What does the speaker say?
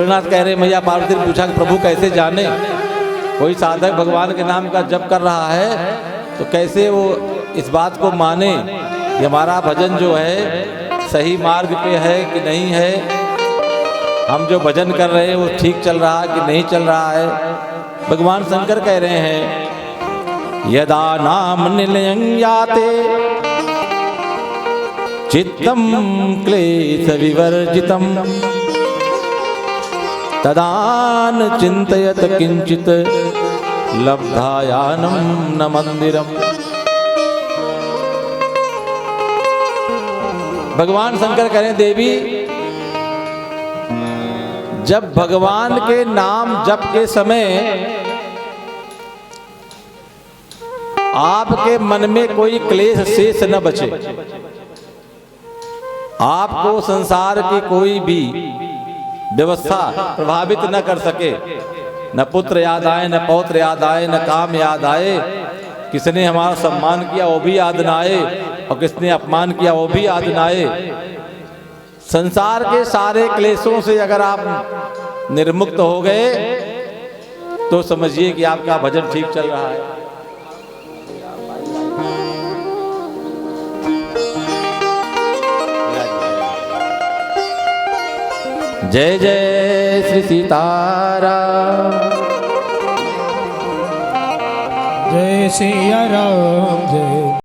भोलेनाथ कह रहे मैया पार्वती ने पूछा कि प्रभु कैसे जाने, कोई साधक भगवान के नाम का जप कर रहा है तो कैसे वो इस बात को माने कि हमारा भजन जो है सही मार्ग पे है कि नहीं है, हम जो भजन कर रहे हैं वो ठीक चल रहा है कि नहीं चल रहा है। भगवान शंकर कह रहे हैं यदा नाम निलयं याते चित्तम क्लेश विवर्जितम तदान चिंतयत किंचित लब्धायानम न मंदिरम। भगवान शंकर कह रहे हैं देवी, जब भगवान के नाम जप के समय आपके मन में कोई क्लेश शेष न बचे, आपको संसार की कोई भी व्यवस्था प्रभावित न कर सके, न पुत्र याद आए, न पौत्र याद आए, न काम याद आए, किसने हमारा सम्मान किया वो भी याद ना आए और किसने अपमान किया वो भी याद ना आए। संसार के सारे क्लेशों से अगर आप निर्मुक्त हो गए तो समझिए कि आपका भजन ठीक चल रहा है। जय जय श्री सीताराम, जय सिया राम जय।